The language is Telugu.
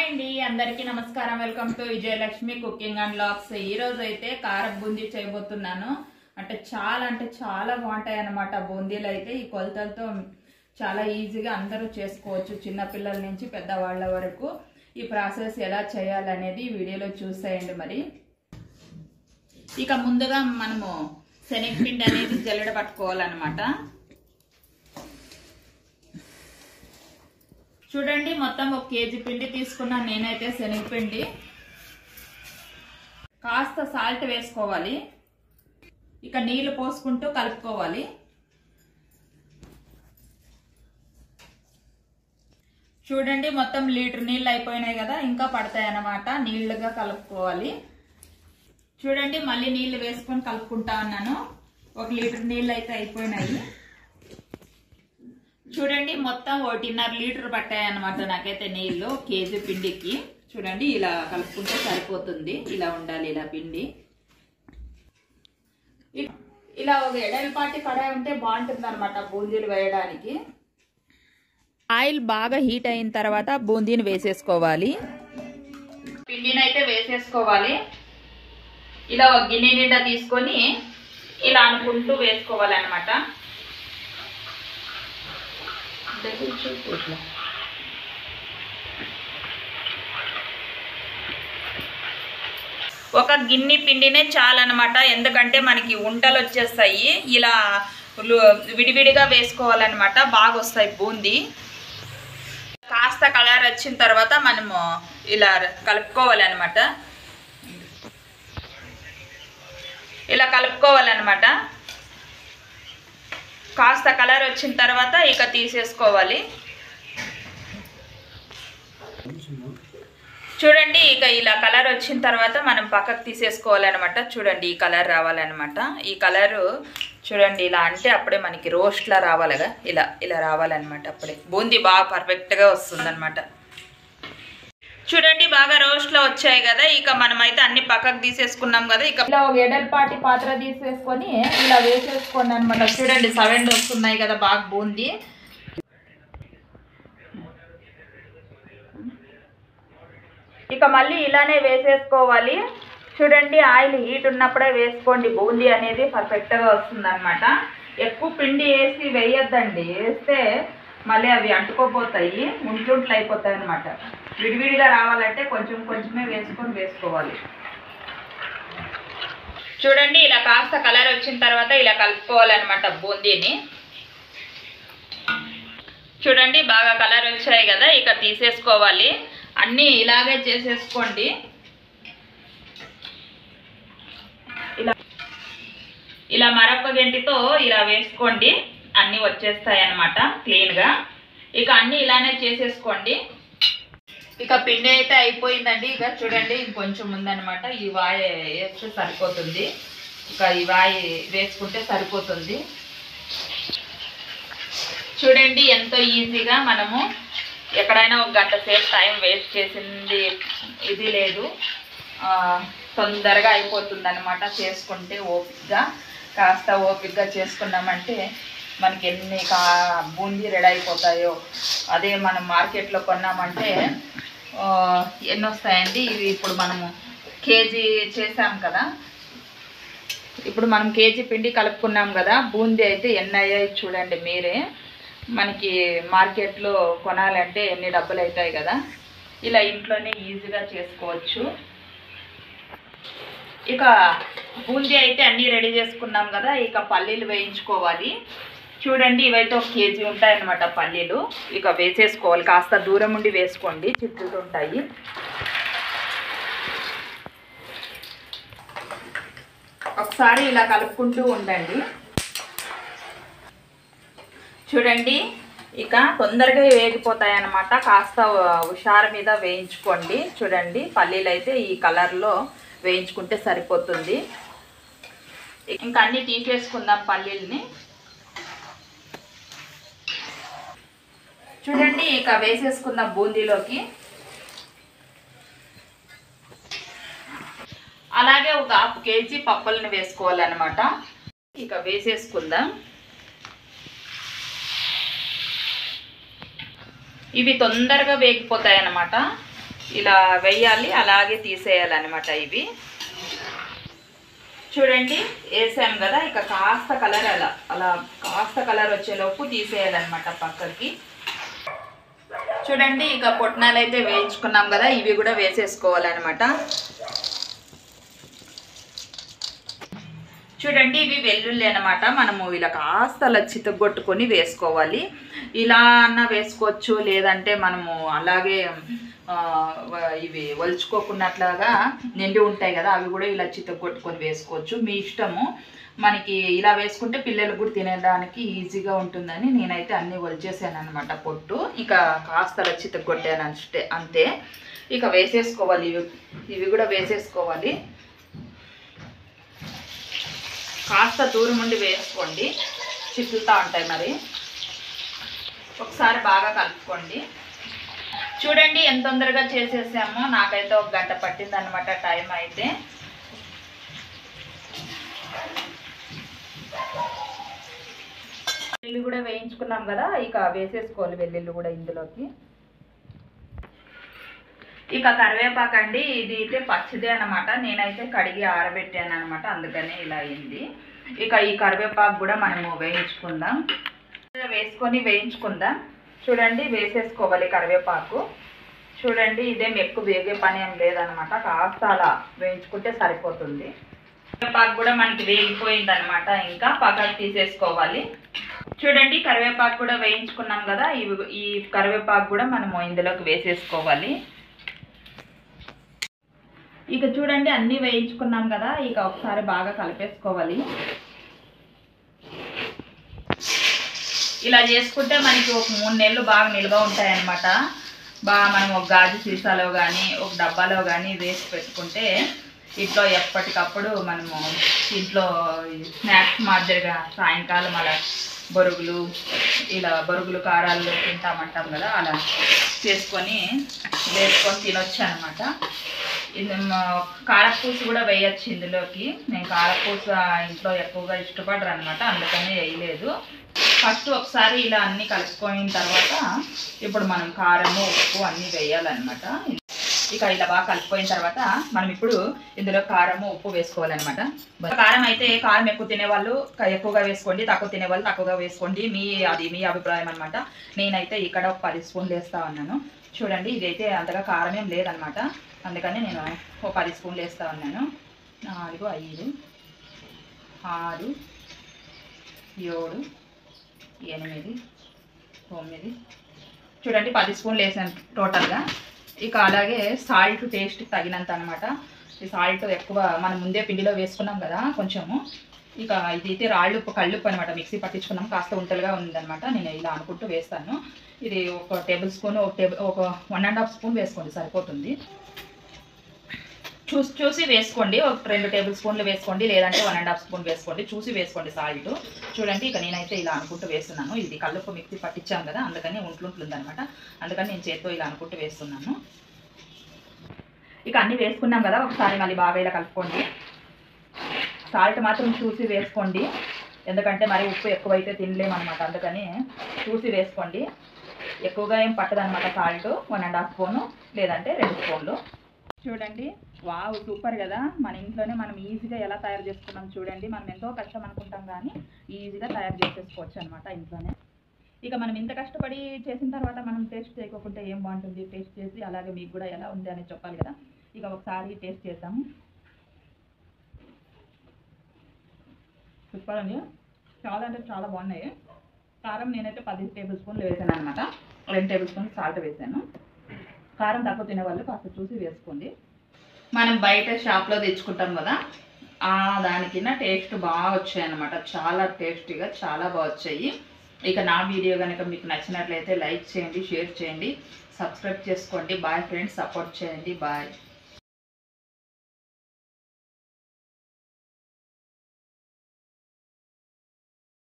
అండి అందరికీ నమస్కారం welcome to Vijayalakshmi cooking and vlogs ఈ రోజు అయితే కారం బూందీ చేయబోతున్నాను అంటే చాలా బాగుంటాయి అన్నమాట బూందీలు అయితే ఈ కొలతలతో చాలా ఈజీగా అందరూ చేసుకోవచ్చు చిన్న పిల్లల నుంచి పెద్దవాళ్ళ వరకు ఈ ప్రాసెస్ ఎలా చేయాలనేది ఈ వీడియోలో చూసేయండి మరి ఇక ముందుగా మనము శనగపిండి అనేది జల్లెడ పట్టుకోవాలన్నమాట చూడండి మొత్తం 1 కేజీ పిండి తీసుకున్నా నేనైతే శనగపిండి కాస్త సాల్ట్ వేసుకోవాలి ఇక నీళ్లు పోసుకుంటూ కలుపుకోవాలి చూడండి మొత్తం లీటర్ నీళ్ళు అయిపోయినాయి కదా ఇంకా పడతాయి అన్నమాట నీళ్లుగా కలుపుకోవాలి చూడండి మళ్ళీ నీళ్లు వేసుకొని కలుపుకుంటా ఉన్నాను 1 లీటర్ నీళ్ళు అయితే అయిపోయినాయి చూడండి మొత్తం 1.5 లీటర్ పట్టాయి అన్నమాట నాకైతే నీళ్ళు కేజీ పిండికి చూడండి ఇలా కలుపుకుంటే సరిపోతుంది ఇలా ఉండాలి ఇలా పిండి ఇలా ఒక ఎడల్పాటి కడాయి ఉంటే బాగుంటుంది అనమాట బూందీలు వేయడానికి ఆయిల్ బాగా హీట్ అయిన తర్వాత బూందీని వేసేసుకోవాలి పిండిని అయితే వేసేసుకోవాలి ఇలా ఒక గిన్నె నిండా తీసుకొని ఇలా అనుకుంటూ వేసుకోవాలి అనమాట ఒక గిన్నె పిండినే చాలన్నమాట ఎందుకంటే మనకి ఉంటలు వచ్చేస్తాయి ఇలా విడివిడిగా వేసుకోవాలన్నమాట బాగా వస్తాయి బూందీ కాస్త కలర్ వచ్చిన తర్వాత మనము ఇలా కలుపుకోవాలన్నమాట ఇలా కలుపుకోవాలన్నమాట కాస్త కలర్ వచ్చిన తర్వాత ఇక తీసేసుకోవాలి చూడండి ఇక ఇలా కలర్ వచ్చిన తర్వాత మనం పక్కకు తీసేసుకోవాలన్నమాట చూడండి ఈ కలర్ రావాలన్నమాట ఈ కలరు చూడండి ఇలా అంటే అప్పుడే మనకి రోస్ట్లా రావాలిగా ఇలా ఇలా రావాలన్నమాట అప్పుడే బూందీ బాగా పర్ఫెక్ట్గా వస్తుందన్నమాట చూడండి బాగా రోస్ట్లో వచ్చాయి కదా ఇక మనమైతే అన్ని పక్కకు తీసేసుకున్నాం కదా ఇక ఇలా ఒక ఎడల్పాటి పాత్ర తీసేసుకొని ఇలా వేసేసుకోండి అనమాట చూడండి 7 వస్తున్నాయి కదా బాగా బూందీ ఇక మళ్ళీ ఇలానే వేసేసుకోవాలి చూడండి ఆయిల్ హీట్ ఉన్నప్పుడే వేసుకోండి బూందీ అనేది పర్ఫెక్ట్గా వస్తుంది అనమాట ఎక్కువ పిండి వేసి వేయొద్దండి వేస్తే మళ్ళీ అవి అంటుకోపోతాయి ఉంట్లుంట్లు అయిపోతాయి అనమాట విడివిడిగా రావాలంటే కొంచెం కొంచెమే వేసుకోవాలి చూడండి ఇలా కాస్త కలర్ వచ్చిన తర్వాత ఇలా కలుపుకోవాలన్నమాట బూందీని చూడండి బాగా కలర్ వచ్చాయి కదా ఇక తీసేసుకోవాలి అన్నీ ఇలాగే చేసేసుకోండి ఇలా మరొక గంటితో ఇలా వేసుకోండి అన్నీ వచ్చేస్తాయి అన్నమాట క్లీన్గా ఇక అన్నీ ఇలానే చేసేసుకోండి ఇక పిండి అయితే అయిపోయిందండి ఇక చూడండి ఇంకొంచెం ఉందన్నమాట ఈ వాయి వేస్తే సరిపోతుంది ఇక ఈ వాయి వేసుకుంటే సరిపోతుంది చూడండి ఎంతో ఈజీగా మనము ఎక్కడైనా 1 గంట సేపు టైం వేస్ట్ చేసింది ఇది లేదు తొందరగా అయిపోతుంది అనమాట చేసుకుంటే ఓపికగా కాస్త ఓపికగా చేసుకున్నామంటే మనకి ఎన్ని బూందీ రెడీ అయిపోతాయో అదే మనం మార్కెట్లో కొన్నామంటే ఎన్ని వస్తాయండి ఇవి ఇప్పుడు మనము కేజీ చేసాం కదా ఇప్పుడు మనం కేజీ పిండి కలుపుకున్నాం కదా బూందీ అయితే ఎన్ని అయ్యాయి చూడండి మీరే మనకి మార్కెట్లో కొనాలంటే ఎన్ని డబ్బులు అవుతాయి కదా ఇలా ఇంట్లోనే ఈజీగా చేసుకోవచ్చు ఇక బూందీ అయితే అన్నీ రెడీ చేసుకున్నాం కదా ఇక పల్లీలు వేయించుకోవాలి చూడండి ఇవైతే 1 కేజీ ఉంటాయన్నమాట పల్లీలు ఇక వేసేసుకోవాలి కాస్త దూరం ఉండి వేసుకోండి చిట్టులు ఉంటాయి ఒకసారి ఇలా కలుపుకుంటూ ఉండండి చూడండి ఇక తొందరగా వేగిపోతాయి అన్నమాట కాస్త హుషారు మీద వేయించుకోండి చూడండి పల్లీలు అయితే ఈ కలర్లో వేయించుకుంటే సరిపోతుంది ఇంకా అన్నీ తీసేసుకుందాం పల్లీలని చూడండి ఇక వేసేసుకుందాం బూందీలోకి అలాగే ఒక 1/2 కేజీ పప్పులను వేసుకోవాలన్నమాట ఇక వేసేసుకుందాం ఇవి తొందరగా వేగిపోతాయి అన్నమాట ఇలా వేయాలి, అలాగే తీసేయాలన్నమాట. ఇవి చూడండి వేసాం కదా, ఇక కాస్త కలర్ అలా కాస్త కలర్ వచ్చేలోపు తీసేయాలన్నమాట పక్కకి. చూడండి ఇక పొట్నాలు అయితే వేయించుకున్నాం కదా, ఇవి కూడా వేసేసుకోవాలన్నమాట. చూడండి ఇవి వెల్లుల్లి అనమాట. మనము ఇలా కాస్త అలా చితగొట్టుకొని వేసుకోవాలి. ఇలా అన్న వేసుకోవచ్చు, లేదంటే మనము అలాగే ఇవి ఒలుచుకోకున్నట్లాగా నిండి ఉంటాయి కదా, అవి కూడా ఇలా చితగొట్టుకొని వేసుకోవచ్చు, మీ ఇష్టము. మనకి ఇలా వేసుకుంటే పిల్లలకు కూడా తినేదానికి ఈజీగా ఉంటుందని నేనైతే అన్నీ ఒలిచేసాను అనమాట పొట్టు. ఇక కాస్త అలా చితగొట్టాను అంతే. ఇక వేసేసుకోవాలి, ఇవి కూడా వేసేసుకోవాలి. కాస్త దూరం ఉండి వేసుకోండి, చిక్కుతూ ఉంటాయి మరి. ఒకసారి బాగా కలుపుకోండి. చూడండి ఎంత తొందరగా చేసేసామో, నాకైతే 1 గంట పట్టింది అనమాట టైం అయితే. వెల్లుల్లి కూడా వేయించుకున్నాం కదా, ఇక వేసేసుకోవాలి వెల్లుల్లి కూడా ఇందులోకి. ఇక కరివేపాకు అండి, ఇది అయితే పచ్చిదే అనమాట. నేనైతే కడిగి ఆరబెట్టాను అనమాట, అందుకనే ఇలా అయింది. ఇక ఈ కరివేపాకు కూడా మనము వేయించుకుందాం, వేసుకొని వేయించుకుందాం. చూడండి వేసేసుకోవాలి కరివేపాకు. చూడండి ఇదేం ఎక్కువ వేగే పని ఏం లేదనమాట, కాస్త అలా వేయించుకుంటే సరిపోతుంది. కరివేపాకు కూడా మనకి వేగిపోయింది అనమాట, ఇంకా పక్కకు తీసేసుకోవాలి. చూడండి కరివేపాకు కూడా వేయించుకున్నాం కదా, ఈ కరివేపాకు కూడా మనము ఇందులోకి వేసేసుకోవాలి. ఇక చూడండి అన్నీ వేయించుకున్నాం కదా, ఇక ఒకసారి బాగా కలిపేసుకోవాలి. ఇలా చేసుకుంటే మనకి ఒక 3 నెలలు బాగా నిల్వ ఉంటాయన్నమాట. బాగా మనం ఒక గాజు సీసాలో కానీ ఒక డబ్బాలో కానీ వేసి పెట్టుకుంటే ఇంట్లో ఎప్పటికప్పుడు మనము ఇంట్లో స్నాక్స్ మాదిరిగా సాయంకాలం అలా బొరుగులు, ఇలా బొరుగులు కారాలు తింటామంటాం కదా, అలా చేసుకొని వేసుకొని తినొచ్చు అనమాట. ఇది కారపూస కూడా వేయచ్చు ఇందులోకి. నేను కారపూస ఇంట్లో ఎక్కువగా ఇష్టపడరు అనమాట, అందుకని వేయలేదు. ఫస్ట్ ఒకసారి ఇలా అన్నీ కలుపుకున్న తర్వాత ఇప్పుడు మనం కారము ఉప్పు అన్నీ వేయాలన్నమాట. ఇక ఇలా బాగా కలిసిపోయిన తర్వాత మనం ఇప్పుడు ఇందులో కారము ఉప్పు వేసుకోవాలన్నమాట. కారం అయితే కారం ఎక్కువ తినేవాళ్ళు ఎక్కువగా వేసుకోండి, తక్కువ తినేవాళ్ళు తక్కువగా వేసుకోండి, అది మీ అభిప్రాయం అనమాట. నేనైతే ఇక్కడ ఒక 10 స్పూన్లు వేస్తా ఉన్నాను. చూడండి ఇదైతే అంతగా కారం ఏం లేదనమాట, అందుకని నేను ఒక 10 స్పూన్లు వేస్తా ఉన్నాను. 4, 5, 6, 7, 8, 9. చూడండి 10 స్పూన్లు వేసాను టోటల్గా. ఇక అలాగే సాల్ట్ టేస్ట్ తగినంత అనమాట. ఈ సాల్ట్ ఎక్కువ మనం ముందే పిండిలో వేసుకున్నాం కదా కొంచెము. ఇక ఇదైతే రాళ్ళుప్పు కళ్ళుప్పు అనమాట, మిక్సీ పట్టించుకున్నాం, కాస్త ఉంటలుగా ఉందనమాట. నేను ఇలా అనుకుంటూ వేస్తాను. ఇది 1 టేబుల్ స్పూన్, ఒక 1.5 స్పూన్ వేసుకోండి సరిపోతుంది. చూసి వేసుకోండి, ఒక 2 టేబుల్ స్పూన్లు వేసుకోండి, లేదంటే 1.5 స్పూన్ వేసుకోండి, చూసి వేసుకోండి సాల్ట్. చూడండి ఇక నేనైతే ఇలా అనుకుంటూ వేస్తున్నాను. ఇది కళ్ళుప్పు మిక్సీ పట్టించాం కదా, అందుకని ఉంటుందన్నమాట, అందుకని నేను చేత్తో ఇలా అనుకుంటూ వేస్తున్నాను. ఇక అన్నీ వేసుకున్నాం కదా, ఒకసారి మళ్ళీ బాగా ఇలా కలుపుకోండి. సాల్ట్ మాత్రం చూసి వేసుకోండి, ఎందుకంటే మరి ఉప్పు ఎక్కువైతే తినలేమన్నమాట, అందుకని చూసి వేసుకోండి. ఎక్కువగా ఏం పట్టదనమాట సాల్ట్. 1.5 స్పూను లేదంటే 2 స్పూన్లు. చూడండి వావ్ సూపర్ కదా. మన ఇంట్లోనే మనం ఈజీగా ఎలా తయారు చేసుకున్నాం చూడండి. మనం ఎంతో కష్టం అనుకుంటాం కానీ ఈజీగా తయారు చేసేసుకోవచ్చు అనమాట ఇంట్లోనే. ఇక మనం ఇంత కష్టపడి చేసిన తర్వాత మనం టేస్ట్ చేయకోకుంటే ఏం బాగుంటుంది. టేస్ట్ చేసి అలాగే మీకు కూడా ఎలా ఉంది అనేది చెప్పాలి కదా. ఇక ఒకసారి టేస్ట్ చేద్దాము. సూపర్ అండి, చాలా అంటే చాలా బాగున్నాయి. కారం నేనైతే 10 టేబుల్ స్పూన్లు వేసాను అనమాట, 2 టేబుల్ స్పూన్లు సాల్ట్ వేసాను. కారం తక్కువ తినేవాళ్ళు కాస్త చూసి వేసుకోండి. మనం బయట షాప్లో తెచ్చుకుంటాం కదా, దానికిన్న టేస్ట్ బాగా వచ్చాయి అన్నమాట. చాలా టేస్టీగా చాలా బాగా వచ్చాయి. ఇక నా వీడియో కనుక మీకు నచ్చినట్లయితే లైక్ చేయండి, షేర్ చేయండి, సబ్స్క్రైబ్ చేసుకోండి. బాయ్ ఫ్రెండ్స్, సపోర్ట్ చేయండి. బాయ్.